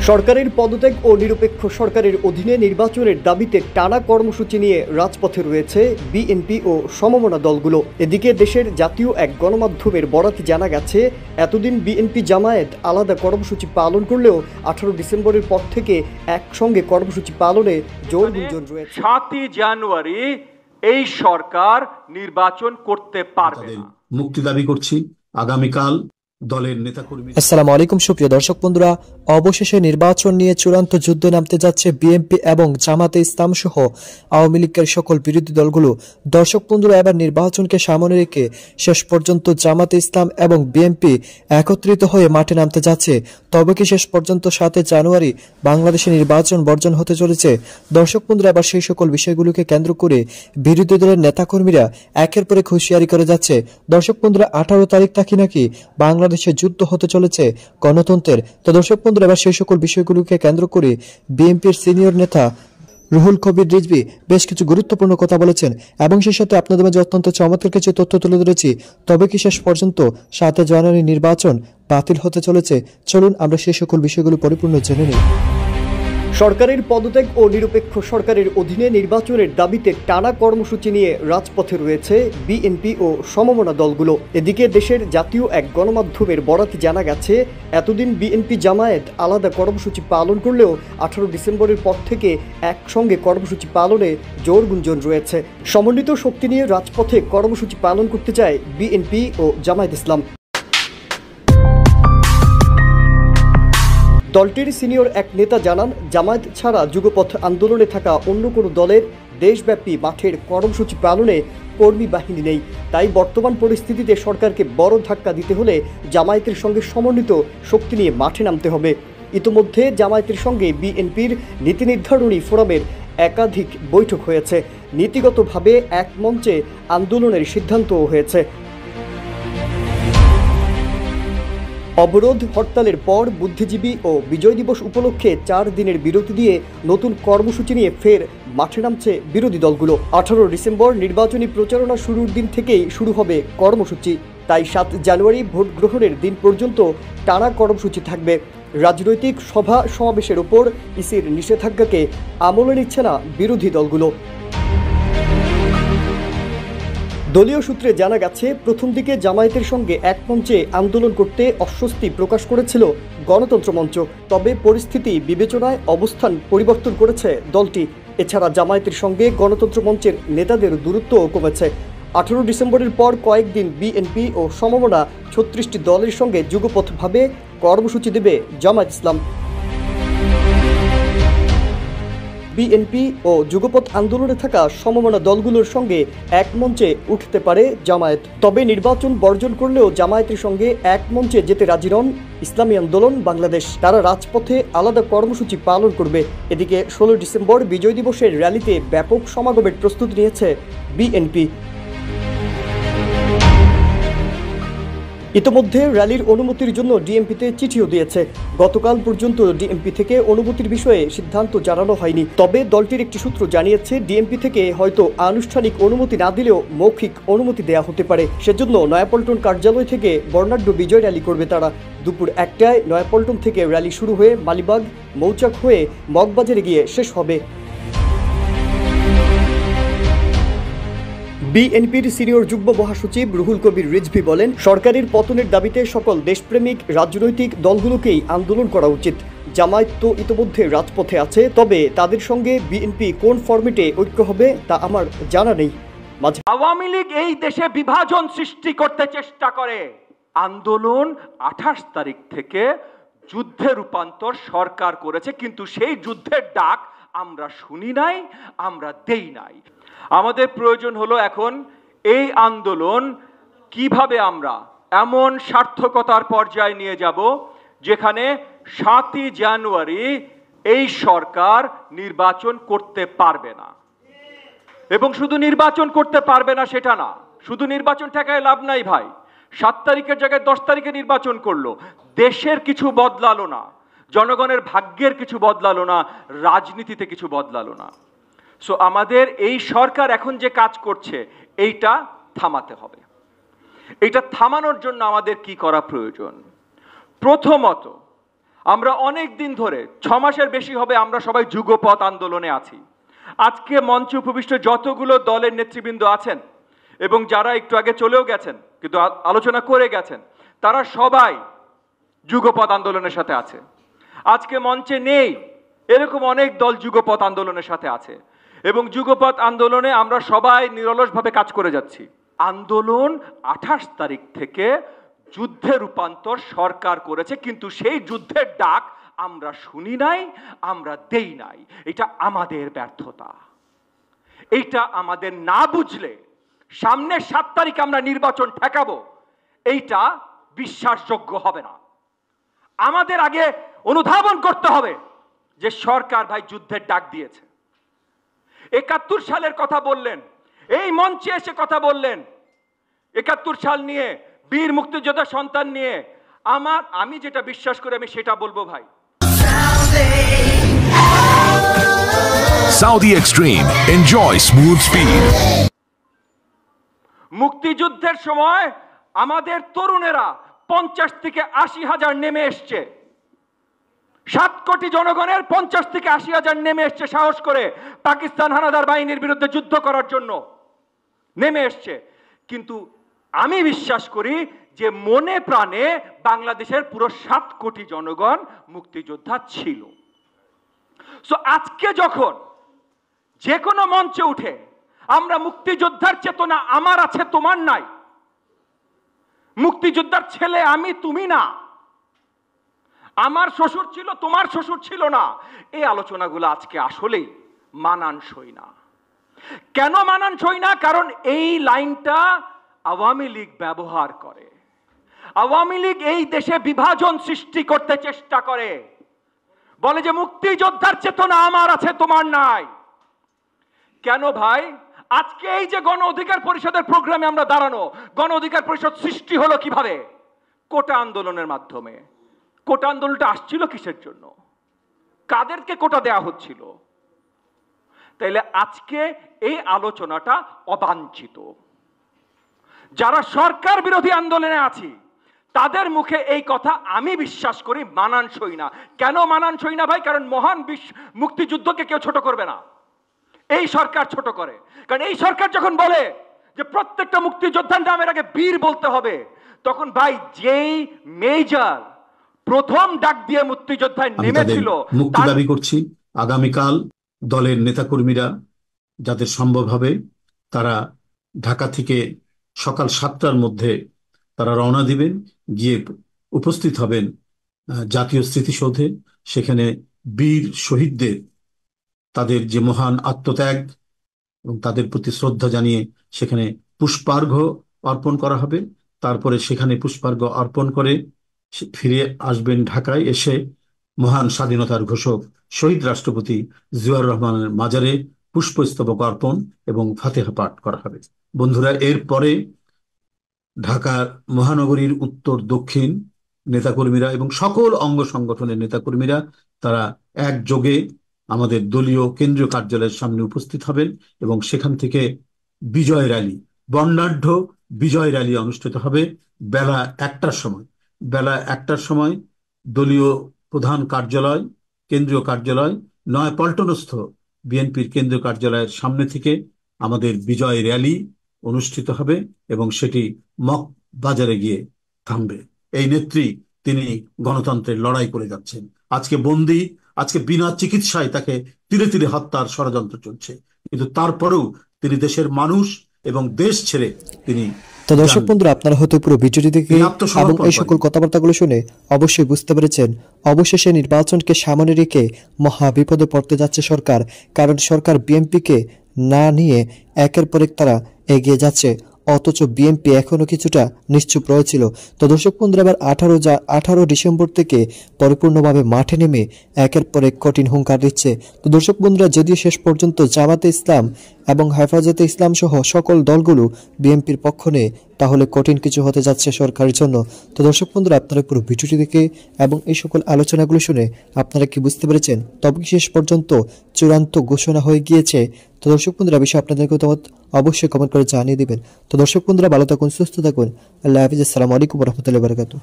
সরকারের পদত্যাগ ও নিরপেক্ষ সরকারের অধীনে নির্বাচনের দাবিতে টানা কর্মসূচি নিয়ে রাজপথে রয়েছে বিএনপি ও সমমনা দলগুলো। এদিকে দেশের জাতীয় এক গণমাধ্যমের বরাতে জানা গেছে, এতদিন বিএনপি জামায়াত আলাদা কর্মসূচি পালন করলেও 18 ডিসেম্বরের পর থেকে একসঙ্গে কর্মসূচি পালনে জোর গুঞ্জন রয়েছে। 7 জানুয়ারি এই সরকার নির্বাচন করতে পারবে না। মুক্তি দাবি করছি আগামীকাল দলের নেতাকর্মী। আসসালামু আলাইকুম সুপ্রিয় দর্শক বন্ধুরা, অবশেষে নির্বাচন নিয়ে চূড়ান্ত যুদ্ধে নামতে যাচ্ছে বিএনপি এবং জামাতে ইসলাম সহ আওয়ামী লীগের সকল বিরোধী দলগুলো। দর্শক বন্ধুরা, এবার নির্বাচনকে সামনে রেখে শেষ পর্যন্ত জামাতে ইসলাম এবং বিএনপি একত্রিত হয়ে মাঠে নামতে যাচ্ছে। তবে কি শেষ পর্যন্ত 7 জানুয়ারি বাংলাদেশে নির্বাচন বর্জন হতে চলেছে? দর্শক বন্ধুরা, এবার সেই সকল বিষয়গুলোকে কেন্দ্র করে বিরোধী দলের নেতাকর্মীরা একের পর এক হুঁশিয়ারি করে যাচ্ছে। দর্শক বন্ধুরা, 18 তারিখ থেকে নাকি বাংলাদেশে যুদ্ধ হতে চলেছে গণতন্ত্রের। তো দর্শক বন্ধুরা, এবার সেই সকল বিষয়গুলোকে কেন্দ্র করে বিএনপির সিনিয়র নেতা রুহুল কবির রিজভী বেশ কিছু গুরুত্বপূর্ণ কথা বলেছেন এবং সেই সাথে আপনাদের মাঝে অত্যন্ত চমৎকার কিছু তথ্য তুলে ধরেছি। তবে কি শেষ পর্যন্ত 7 জানুয়ারি নির্বাচন বাতিল হতে চলেছে? চলুন আমরা সেই সকল বিষয়গুলো পরিপূর্ণ জেনে নিই। সরকারের পদত্যাগ ও নিরপেক্ষ সরকারের অধীনে নির্বাচনের দাবিতে টানা কর্মসূচি নিয়ে রাজপথে রয়েছে বিএনপি ও সমমনা দলগুলো। এদিকে দেশের জাতীয় এক গণমাধ্যমের বরাতে জানা গেছে, এতদিন বিএনপি জামায়াত আলাদা কর্মসূচি পালন করলেও 18 ডিসেম্বরের পর থেকে একসঙ্গে কর্মসূচি পালনে জোর গুঞ্জন রয়েছে। সমন্বিত শক্তি নিয়ে রাজপথে কর্মসূচি পালন করতে চায় বিএনপি ও জামায়াত ইসলাম। দলটির সিনিয়র এক নেতা জানান, জামায়াত ছাড়া যুগপথ আন্দোলনে থাকা অন্য কোনো দলের দেশব্যাপী মাঠের কর্মসূচি পালনে কর্মী বাহিনী নেই। তাই বর্তমান পরিস্থিতিতে সরকারকে বড় ধাক্কা দিতে হলে জামায়াতের সঙ্গে সমন্বিত শক্তি নিয়ে মাঠে নামতে হবে। ইতোমধ্যে জামায়াতের সঙ্গে বিএনপির নীতি নির্ধারণী ফোরামের একাধিক বৈঠক হয়েছে। নীতিগতভাবে এক মঞ্চে আন্দোলনের সিদ্ধান্তও হয়েছে। অবরোধ হরতালের পর বুদ্ধিজীবী ও বিজয় দিবস উপলক্ষে 4 দিনের বিরতি দিয়ে নতুন কর্মসূচি নিয়ে ফের মাঠে নামছে বিরোধী দলগুলো। 18 ডিসেম্বর নির্বাচনী প্রচারণা শুরুর দিন থেকেই শুরু হবে কর্মসূচি। তাই 7 জানুয়ারি ভোট গ্রহণের দিন পর্যন্ত টানা কর্মসূচি থাকবে। রাজনৈতিক সভা সমাবেশের ওপর ইসির নিষেধাজ্ঞাকে আমলে নিচ্ছে না বিরোধী দলগুলো। দলীয় সূত্রে জানা গেছে, প্রথম দিকে জামায়াতের সঙ্গে এক মঞ্চে আন্দোলন করতে অস্বস্তি প্রকাশ করেছিল গণতন্ত্র মঞ্চ। তবে পরিস্থিতি বিবেচনায় অবস্থান পরিবর্তন করেছে দলটি। এছাড়া জামায়াতের সঙ্গে গণতন্ত্র মঞ্চের নেতাদের দূরত্বও কমেছে। 18 ডিসেম্বরের পর কয়েকদিন বিএনপি ও সমমনা 36টি দলের সঙ্গে যুগপথভাবে কর্মসূচি দেবে জামায়াত ইসলাম। বিএনপি ও যুগপথ আন্দোলনে থাকা সমমনা দলগুলোর সঙ্গে এক মঞ্চে উঠতে পারে জামায়াত। তবে নির্বাচন বর্জন করলেও জামায়াতের সঙ্গে এক মঞ্চে যেতে রাজি নন ইসলামী আন্দোলন বাংলাদেশ। তারা রাজপথে আলাদা কর্মসূচি পালন করবে। এদিকে 16 ডিসেম্বর বিজয় দিবসের র্যালিতে ব্যাপক সমাগমের প্রস্তুতি নিয়েছে বিএনপি। ইতোমধ্যে র্যালির অনুমতির জন্য ডিএমপিতে চিঠিও দিয়েছে। গতকাল পর্যন্ত ডিএমপি থেকে অনুমতির বিষয়ে সিদ্ধান্ত জানানো হয়নি। তবে দলটির একটি সূত্র জানিয়েছে, ডিএমপি থেকে হয়তো আনুষ্ঠানিক অনুমতি না দিলেও মৌখিক অনুমতি দেয়া হতে পারে। সেজন্য নয়াপল্টন কার্যালয় থেকে বর্ণাঢ্য বিজয় র্যালি করবে তারা। দুপুর 1টায় নয়াপল্টন থেকে র্যালি শুরু হয়ে মালিবাগ মৌচাক হয়ে মগবাজারে গিয়ে শেষ হবে। বিএনপির সিনিয়র যুগ্ম মহাসচিব রুহুল কবির রিজভী বলেন, সরকারের পতনের দাবিতে সকল দেশপ্রেমিক রাজনৈতিক দলগুলোকেই আন্দোলন করা উচিত। জামায়াত তো ইতোমধ্যে রাজপথে আছে, তবে তাদের সঙ্গে বিএনপি কোন ফরম্যাটে ঐক্য হবে তা আমার জানা নেই। আওয়ামী লীগ এই দেশে বিভাজন সৃষ্টি করতে চেষ্টা করে। আন্দোলন 28 তারিখ থেকে যুদ্ধে রূপান্তর সরকার করেছে, কিন্তু সেই যুদ্ধের ডাক আমরা শুনি নাই, আমরা দেই নাই। আমাদের প্রয়োজন হলো এখন এই আন্দোলন কিভাবে আমরা এমন সার্থকতার পর্যায়ে নিয়ে যাব যেখানে 7 জানুয়ারি এই সরকার নির্বাচন করতে পারবে না। এবং শুধু নির্বাচন করতে পারবে না সেটা না, শুধু নির্বাচন ঠেকায় লাভ নাই ভাই। 7 তারিখের জায়গায় 10 তারিখে নির্বাচন করলো, দেশের কিছু বদলালো না, জনগণের ভাগ্যের কিছু বদলালো না, রাজনীতিতে কিছু বদলালো না। সো আমাদের এই সরকার এখন যে কাজ করছে এইটা থামাতে হবে। এটা থামানোর জন্য আমাদের কি করা প্রয়োজন? প্রথমত আমরা অনেক দিন ধরে 6 মাসের বেশি হবে আমরা সবাই যুগপৎ আন্দোলনে আছি। আজকে মঞ্চে উপবিষ্ট যতগুলো দলের নেতৃবৃন্দ আছেন এবং যারা একটু আগে চলেও গেছেন কিন্তু আলোচনা করে গেছেন, তারা সবাই যুগপৎ আন্দোলনের সাথে আছে। আজকে মঞ্চে নেই এরকম অনেক দল যুগপৎ আন্দোলনের সাথে আছে এবং যুগপৎ আন্দোলনে আমরা সবাই নিরলসভাবে কাজ করে যাচ্ছি। আন্দোলন 28 তারিখ থেকে যুদ্ধে রূপান্তর সরকার করেছে, কিন্তু সেই যুদ্ধের ডাক আমরা শুনি নাই, আমরা দেই নাই। এটা আমাদের ব্যর্থতা। এইটা আমাদের না বুঝলে সামনে 7 তারিখ আমরা নির্বাচন ঠেকাবো, এইটা বিশ্বাসযোগ্য হবে না। আমাদের আগে অনুধাবন করতে হবে যে সরকার ভাই যুদ্ধের ডাক দিয়েছে। 71 সালের কথা বললেন, এই মঞ্চে এসে কথা বললেন 71 সাল নিয়ে, বীর মুক্তিযোদ্ধা সন্তান নিয়ে। আমি যেটা বিশ্বাস করি আমি সেটা বলবো ভাই। Saudi Extreme. Enjoy smooth speed. মুক্তিযুদ্ধের সময় আমাদের তরুণেরা 50 থেকে 80 হাজার নেমে এসছে। 7 কোটি জনগণের 50 থেকে 80 হাজার নেমে এসছে সাহস করে পাকিস্তান হানাদার বাহিনীর বিরুদ্ধে যুদ্ধ করার জন্য নেমে এসছে। কিন্তু আমি বিশ্বাস করি যে মনে প্রাণে বাংলাদেশের পুরো 7 কোটি জনগণ মুক্তিযোদ্ধা ছিল। সো আজকে যখন যে কোনো মঞ্চে উঠে আমরা মুক্তিযোদ্ধার চেতনা আমার আছে তোমার নাই, মুক্তিযোদ্ধার ছেলে আমি তুমি না, আমার শ্বশুর ছিল তোমার শ্বশুর ছিল না, এই আলোচনাগুলো আজকে আসলেই মানানসই না। কেন মানানসই না? কারণ এই লাইনটা আওয়ামী লীগ ব্যবহার করে। আওয়ামী লীগ এই দেশে বিভাজন সৃষ্টি করতে চেষ্টা করে, বলে যে মুক্তিযোদ্ধার চেতনা আমার আছে তোমার নাই। কেন ভাই? আজকে এই যে গণ অধিকার পরিষদের প্রোগ্রামে আমরা দাঁড়ানো, গণ অধিকার পরিষদ সৃষ্টি হলো কিভাবে? কোটা আন্দোলনের মাধ্যমে। কোটা আন্দোলনটা আসছিল কিসের জন্য? কাদেরকে কোটা দেয়া হচ্ছিল? তাইলে আজকে এই আলোচনাটা অবাঞ্ছিত। যারা সরকার বিরোধী আন্দোলনে আছি তাদের মুখে এই কথা আমি বিশ্বাস করি মানানসই না। কেন মানানসই না ভাই? কারণ মহান মুক্তিযুদ্ধকে কেউ ছোট করবে না, এই সরকার ছোট করে। কারণ এই সরকার যখন বলে যে প্রত্যেকটা মুক্তিযোদ্ধার নামের আগে বীর বলতে হবে, তখন ভাই যেই মেজর প্রথম ডাক দিয়ে মুক্তিযোদ্ধায় নেমেছিল মুক্তি দাবি করছি। আগামীকাল দলের নেতাকর্মীরা যাদের সম্ভব হবে তারা ঢাকা থেকে সকাল 7টার মধ্যে তারা রওনা দিবেন, গিয়ে উপস্থিত হবেন জাতীয় স্মৃতিসৌধে। সেখানে বীর শহীদদের তাদের যে মহান আত্মত্যাগ এবং তাদের প্রতি শ্রদ্ধা জানিয়ে সেখানে পুষ্পার্ঘ্য অর্পণ করা হবে। তারপরে সেখানে পুষ্পার্ঘ্য অর্পণ করে ফিরে আসবেন ঢাকায়, এসে মহান স্বাধীনতার ঘোষক শহীদ রাষ্ট্রপতি জিয়াউর রহমানের মাজারে পুষ্পস্তবক অর্পণ এবং ফাতিহা পাঠ করা হবে। বন্ধুরা, এরপরে ঢাকার মহানগরীর উত্তর দক্ষিণ নেতাকর্মীরা এবং সকল অঙ্গ সংগঠনের নেতাকর্মীরা তারা একযোগে আমাদের দলীয় কেন্দ্রীয় কার্যালয়ের সামনে উপস্থিত হবেন এবং সেখান থেকে বিজয় র্যালি, বর্ণাঢ্য বিজয় র্যালি অনুষ্ঠিত হবে বেলা 1টার সময়। বেলা 1টার সময় দলীয় প্রধান কার্যালয়, কেন্দ্রীয় কার্যালয় নয়াপল্টনস্থ বিএনপির কেন্দ্রীয় কার্যালয়ের সামনে থেকে আমাদের বিজয় র্যালি অনুষ্ঠিত হবে এবং সেটি মগ বাজারে গিয়ে থামবে। এই নেত্রী তিনি গণতন্ত্রের লড়াই করে যাচ্ছেন। আজকে বন্দী, আজকে বিনা চিকিৎসায় তাকে তিলে তিলে হত্যার ষড়যন্ত্র চলছে, কিন্তু তারপরেও তিনি দেশের মানুষ এবং দেশ ছেড়ে তিনি। তো দর্শক বন্ধুরা, আপনারা হয়তো পুরো ভিডিওটি দেখে এবং এই সকল কথাবার্তাগুলো শুনে অবশ্যই বুঝতে পেরেছেন অবশেষে নির্বাচনকে সামনে রেখে মহা বিপদে পড়তে যাচ্ছে সরকার। কারণ সরকার বিএনপিকে না নিয়ে একের পর এক তারা এগিয়ে যাচ্ছে, অথচ বিএনপি এখনো কিছুটা নিশ্চুপ রয়েছিল। তো দর্শক বন্ধুরা, এবার 18 ডিসেম্বর থেকে পরিপূর্ণভাবে মাঠে নেমে একের পর এক কঠিন হুঙ্কার দিচ্ছে। তো দর্শক বন্ধুরা, যদিও শেষ পর্যন্ত জামাতে ইসলাম এবং হেফাজতে ইসলাম সহ সকল দলগুলো বিএনপির পক্ষ নেয়, তাহলে কঠিন কিছু হতে যাচ্ছে সরকারের জন্য। তো দর্শক বন্ধুরা, আপনারা পুরো ভিডিওটি দেখে এবং এই সকল আলোচনাগুলো শুনে আপনারা কি বুঝতে পেরেছেন? তবে কি শেষ পর্যন্ত চূড়ান্ত ঘোষণা হয়ে গিয়েছে? তো দর্শক বন্ধুরা, বিষয়ে আপনাদের মতামত অবশ্যই কমেন্ট করে জানিয়ে দিবেন। তো দর্শক বন্ধুরা, ভালো থাকুন, সুস্থ থাকুন। আল্লাহ হাফিজ। আসসালামু আলাইকুম ওয়া রাহমাতুল্লাহি ওয়া বারাকাতুহু।